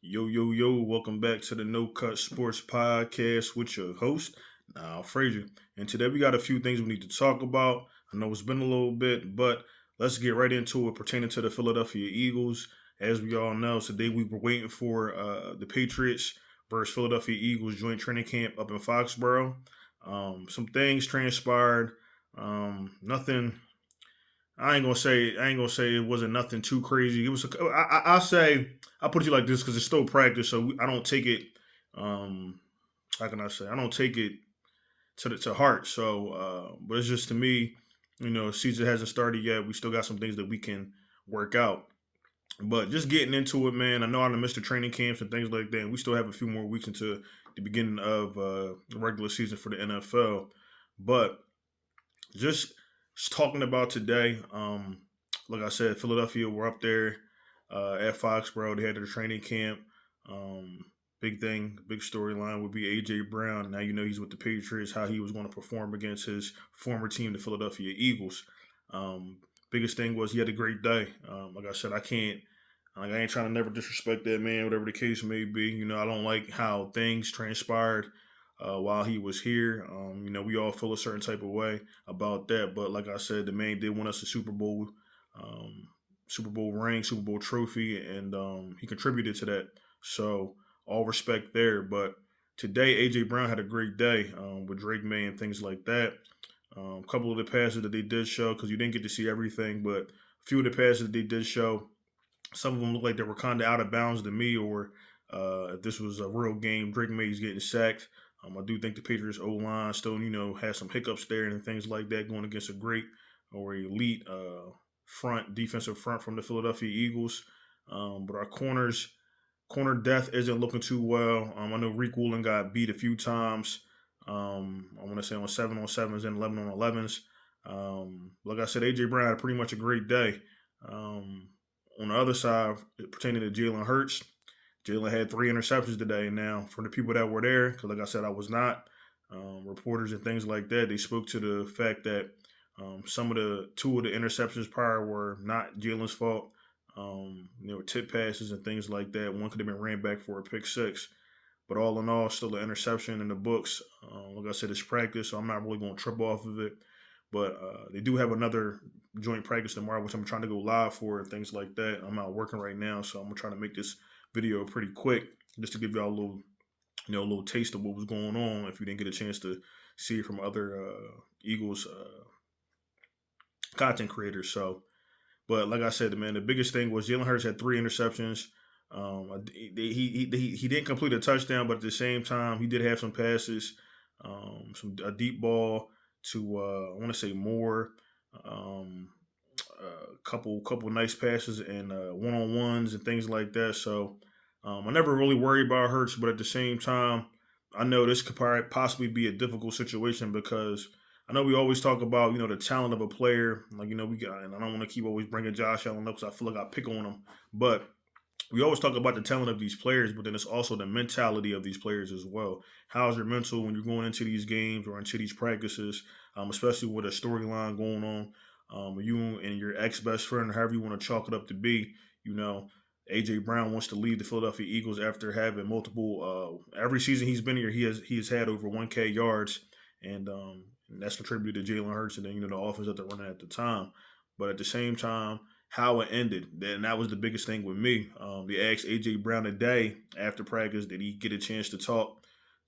Yo, yo, yo, welcome back to the No Cut Sports Podcast with your host, Niall Frazier. And today we got a few things we need to talk about. I know it's been a little bit, but let's get right into it pertaining to the Philadelphia Eagles. As we all know, today we were waiting for the Patriots versus Philadelphia Eagles joint training camp up in Foxborough. Some things transpired. Nothing I ain't gonna say it wasn't nothing too crazy. It was. I'll say I'll put it like this because it's still practice, so I don't take it. Um, how can I say? I don't take it to heart. So, but it's just to me, season hasn't started yet. We still got some things that we can work out. But just getting into it, man. I know I missed the training camps and things like that. And we still have a few more weeks into the beginning of the regular season for the NFL. But just talking about today, like I said, Philadelphia were up there at Foxborough. They had their training camp. Big thing, big storyline would be AJ Brown. Now you know he's with the Patriots. How he was going to perform against his former team, the Philadelphia Eagles. Um, Biggest thing was he had a great day. Like I said, I ain't trying to never disrespect that man, whatever the case may be. I don't like how things transpired while he was here. We all feel a certain type of way about that. But like I said, the man did win us a um, Super Bowl ring, Super Bowl trophy, and he contributed to that. So all respect there. But today, AJ Brown had a great day with Drake May and things like that. A couple of the passes that they did show, because you didn't get to see everything, but a few of the passes that they did show, some of them looked like they were kind of out of bounds to me, or if this was a real game, Drake May's getting sacked. I do think the Patriots O line still, has some hiccups there and things like that going against a great or elite defensive front from the Philadelphia Eagles. But our corner depth isn't looking too well. I know Reek Woolen got beat a few times. I want to say on 7-on-7s and 11-on-11s. Like I said, AJ Brown had pretty much a great day. On the other side, pertaining to Jalen Hurts, Jalen had 3 interceptions today. Now, for the people that were there, because like I said, I was not, reporters and things like that, they spoke to the fact that two of the interceptions prior were not Jalen's fault. There were tip passes and things like that. One could have been ran back for a pick six. But all in all, still an interception in the books. Like I said, it's practice, so I'm not really going to trip off of it. But they do have another joint practice tomorrow, which I'm trying to go live for and things like that. I'm out working right now, so I'm gonna try to make this video pretty quick, just to give y'all a little taste of what was going on. If you didn't get a chance to see it from other Eagles content creators, so. But like I said, man, the biggest thing was Jalen Hurts had 3 interceptions. He didn't complete a touchdown, but at the same time, he did have some passes, a deep ball to I want to say Moore, couple nice passes and one on ones and things like that. So I never really worried about Hurts, but at the same time, I know this could possibly be a difficult situation because I know we always talk about the talent of a player. Like we got, and I don't want to keep always bringing Josh Allen up because I feel like I pick on him, but we always talk about the talent of these players, but then it's also the mentality of these players as well. How's your mental when you're going into these games or into these practices, especially with a storyline going on? You and your ex best friend, or however you want to chalk it up to be, you know, AJ Brown wants to leave the Philadelphia Eagles after having multiple. Every season he's been here, he has had over 1K yards, and that's contributed to Jalen Hurts and then the offense that they're running at the time. But at the same time, how it ended. And that was the biggest thing with me. They asked AJ Brown today after practice, did he get a chance to talk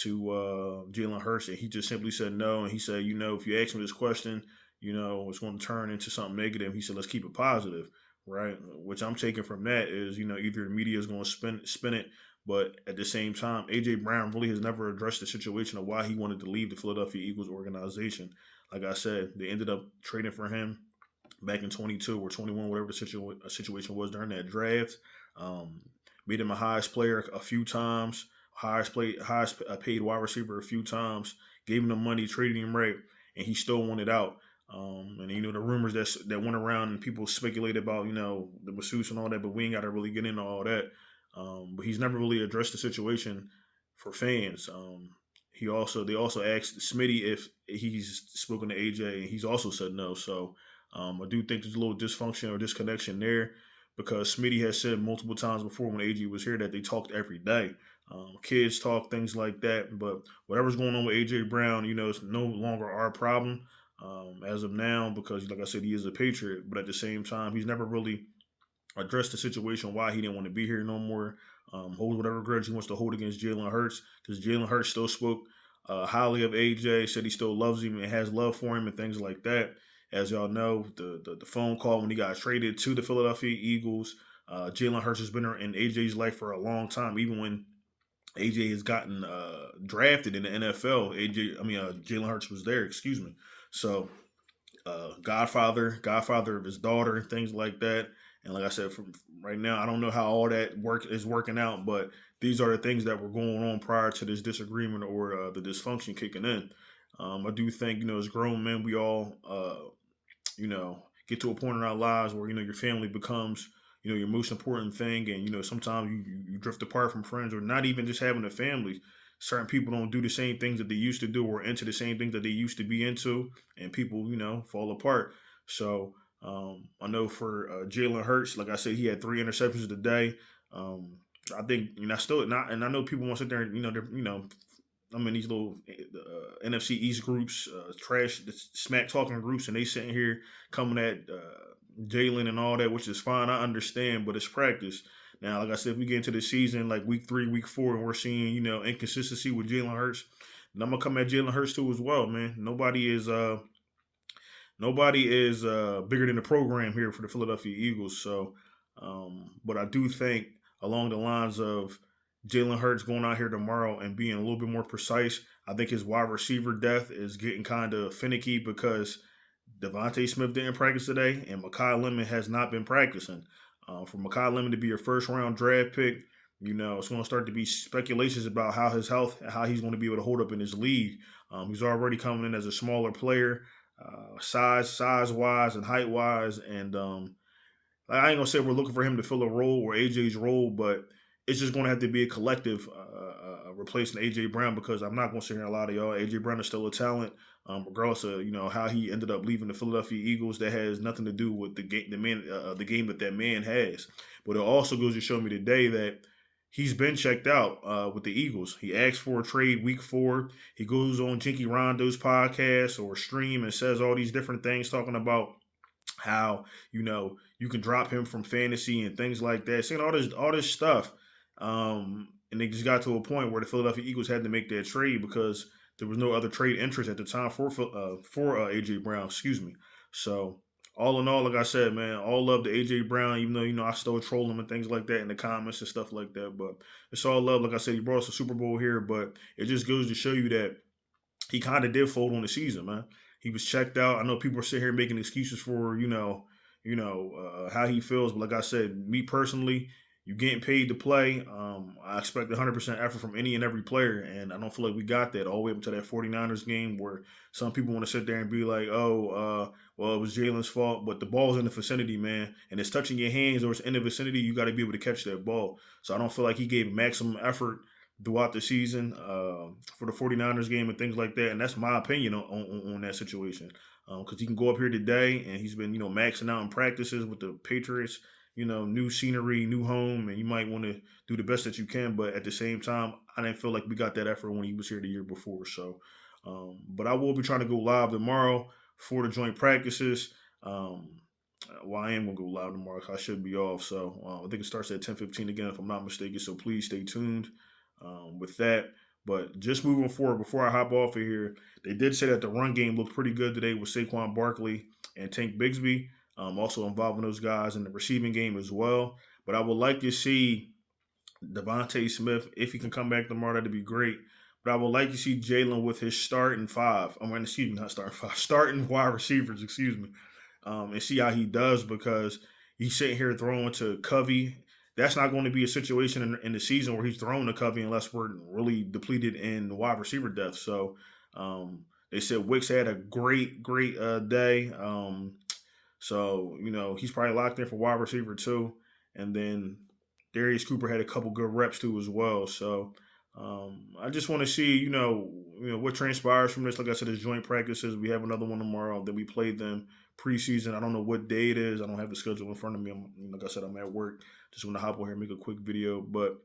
to Jalen Hurts? And he just simply said no. And he said, if you ask me this question, it's going to turn into something negative. He said, let's keep it positive, right? Which I'm taking from that is, either the media is going to spin it, but at the same time, AJ Brown really has never addressed the situation of why he wanted to leave the Philadelphia Eagles organization. Like I said, they ended up trading for him back in 22 or 21, whatever the situation was during that draft. Um, Made him a highest player a few times, highest paid wide receiver a few times, gave him the money, traded him right, and he still wanted out. And the rumors that went around and people speculated about the masseuse and all that, but we ain't got to really get into all that. But he's never really addressed the situation for fans. They also asked Smitty if he's spoken to AJ, and he's also said no. So I do think there's a little dysfunction or disconnection there. because Smitty has said multiple times before when AJ was here that they talked every day. Kids talk, things like that. But whatever's going on with AJ Brown, it's no longer our problem as of now because, like I said, he is a Patriot. But at the same time, he's never really addressed the situation why he didn't want to be here no more. Hold whatever grudge he wants to hold against Jalen Hurts because Jalen Hurts still spoke highly of AJ, said he still loves him and has love for him and things like that. As y'all know, the phone call when he got traded to the Philadelphia Eagles, Jalen Hurts has been in AJ's life for a long time, even when AJ has gotten drafted in the NFL. Jalen Hurts was there. Excuse me. So Godfather of his daughter, and things like that. And like I said, from right now, I don't know how all that work is working out, but these are the things that were going on prior to this disagreement or the dysfunction kicking in. I do think as grown men, we all get to a point in our lives where your family becomes your most important thing, and sometimes you drift apart from friends or not even just having a family. Certain people don't do the same things that they used to do or into the same things that they used to be into, and people fall apart. So I know for Jalen Hurts, like I said, he had 3 interceptions today. I think I still not, and I know people want to sit there and I'm in these little NFC East groups, trash, smack talking groups, and they sitting here coming at Jalen and all that, which is fine. I understand, but it's practice. Now, like I said, if we get into the season, like week 3, week 4, and we're seeing inconsistency with Jalen Hurts, and I'm gonna come at Jalen Hurts too as well, man. Nobody is bigger than the program here for the Philadelphia Eagles. So, but I do think along the lines of Jalen Hurts going out here tomorrow and being a little bit more precise, I think his wide receiver depth is getting kind of finicky because Devontae Smith didn't practice today, and Mekhi Lemon has not been practicing. For Mekhi Lemon to be your first round draft pick, it's going to start to be speculations about how his health and how he's going to be able to hold up in his league. He's already coming in as a smaller player, size wise and height wise, and I ain't gonna say we're looking for him to fill a role or AJ's role, but it's just going to have to be a collective replacing AJ Brown because I'm not going to sit here and lie to y'all. AJ Brown is still a talent, regardless of how he ended up leaving the Philadelphia Eagles. That has nothing to do with the game, the game that man has. But it also goes to show me today that he's been checked out with the Eagles. He asked for a trade week 4. He goes on Jinky Rondo's podcast or stream and says all these different things talking about how you can drop him from fantasy and things like that, saying all this stuff. And they just got to a point where the Philadelphia Eagles had to make that trade because there was no other trade interest at the time for AJ Brown. Excuse me. So all in all, like I said, man, all love to AJ Brown. Even though I still troll him and things like that in the comments and stuff like that, but it's all love. Like I said, he brought us a Super Bowl here, but it just goes to show you that he kind of did fold on the season, man. He was checked out. I know people are sitting here making excuses for how he feels, but like I said, me personally, you getting paid to play. I expect 100% effort from any and every player, and I don't feel like we got that all the way up to that 49ers game where some people want to sit there and be like, well, it was Jalen's fault, but the ball's in the vicinity, man, and it's touching your hands or it's in the vicinity, you got to be able to catch that ball. So I don't feel like he gave maximum effort throughout the season for the 49ers game and things like that, and that's my opinion on that situation. Because he can go up here today, and he's been, maxing out in practices with the Patriots, new scenery, new home, and you might want to do the best that you can. But at the same time, I didn't feel like we got that effort when he was here the year before. So, but I will be trying to go live tomorrow for the joint practices. Well, I am going to go live tomorrow. I should be off. So I think it starts at 10:15 again, if I'm not mistaken. So please stay tuned with that. But just moving forward, before I hop off of here, they did say that the run game looked pretty good today with Saquon Barkley and Tank Bigsby, also involving those guys in the receiving game as well. But I would like to see Devontae Smith, if he can come back tomorrow, that'd be great. But I would like to see Jalen with his starting five. Excuse me, not starting five, starting wide receivers, excuse me, and see how he does because he's sitting here throwing to Covey. That's not going to be a situation in the season where he's throwing to Covey unless we're really depleted in wide receiver depth. So they said Wicks had a great day. So he's probably locked in for wide receiver too. And then Darius Cooper had a couple good reps too as well. So I just want to see, what transpires from this. Like I said, it's joint practices. We have another one tomorrow. Then we play them preseason. I don't know what day it is. I don't have the schedule in front of me. Like I said, I'm at work. Just want to hop on here and make a quick video. But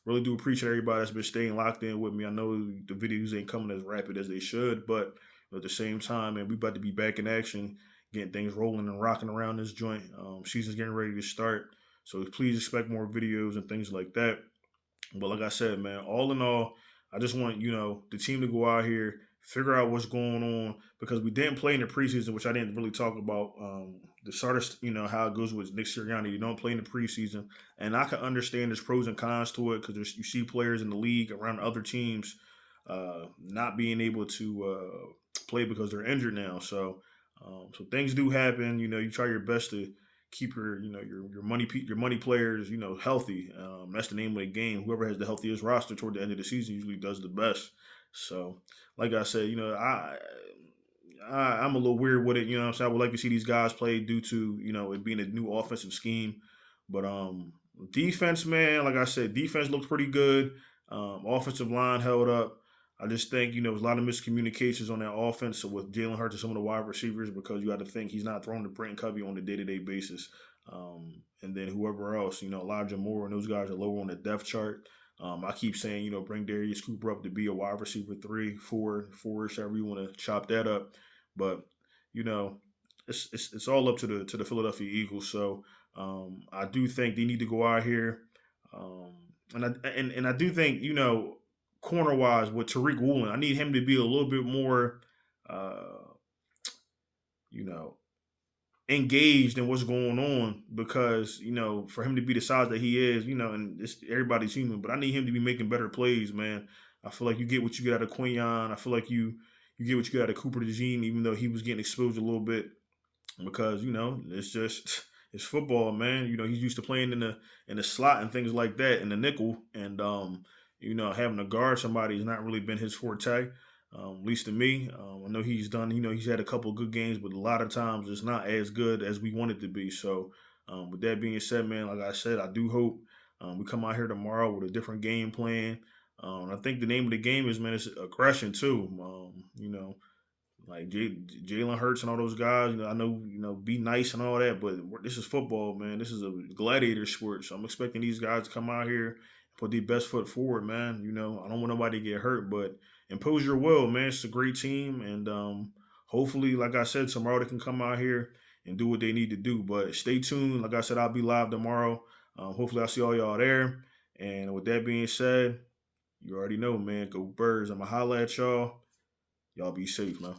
really do appreciate everybody that's been staying locked in with me. I know the videos ain't coming as rapid as they should, but at the same time, man, we about to be back in action, getting things rolling and rocking around this joint. Season's getting ready to start. So please expect more videos and things like that. But like I said, man, all in all, I just want the team to go out here, figure out what's going on because we didn't play in the preseason, which I didn't really talk about. The sort of how it goes with Nick Sirianni. You don't play in the preseason, and I can understand there's pros and cons to it because you see players in the league around other teams not being able to play because they're injured now. So things do happen. You try your best to keep your money players healthy. That's the name of the game. Whoever has the healthiest roster toward the end of the season usually does the best. So, like I said, I'm a little weird with it. You know what I'm saying? I would like to see these guys play due to it being a new offensive scheme. But defense, man, like I said, defense looked pretty good. Offensive line held up. I just think there was a lot of miscommunications on that offense with Jalen Hurts and some of the wide receivers because you got to think he's not throwing to Brent Covey on a day-to-day basis. And then whoever else, Elijah Moore and those guys are lower on the depth chart. I keep saying, bring Darius Cooper up to be a wide receiver 3, 4, 4-ish, however you want to chop that up. But you know, it's all up to the Philadelphia Eagles. So I do think they need to go out here, um, and I do think corner wise with Tariq Woolen, I need him to be a little bit more, uh, you know, engaged in what's going on because for him to be the size that he is, and everybody's human, but I need him to be making better plays, man. I feel like you get what you get out of Quinyon. I feel like you get what you get out of Cooper DeJean, even though he was getting exposed a little bit because it's just it's football, man. He's used to playing in the slot and things like that in the nickel, and having to guard somebody has not really been his forte. At least to me, I know he's done. He's had a couple of good games, but a lot of times it's not as good as we want it to be. So, with that being said, man, like I said, I do hope we come out here tomorrow with a different game plan. I think the name of the game is, man, it's aggression too. Like Jalen Hurts and all those guys, I know, be nice and all that, but this is football, man. This is a gladiator sport, so I'm expecting these guys to come out here and put their best foot forward, man. I don't want nobody to get hurt, but impose your will, man. It's a great team, and hopefully, like I said, tomorrow they can come out here and do what they need to do. But stay tuned. Like I said, I'll be live tomorrow. Hopefully, I'll see all y'all there. And with that being said, you already know, man. Go Birds. I'ma holla at y'all. Y'all be safe, man.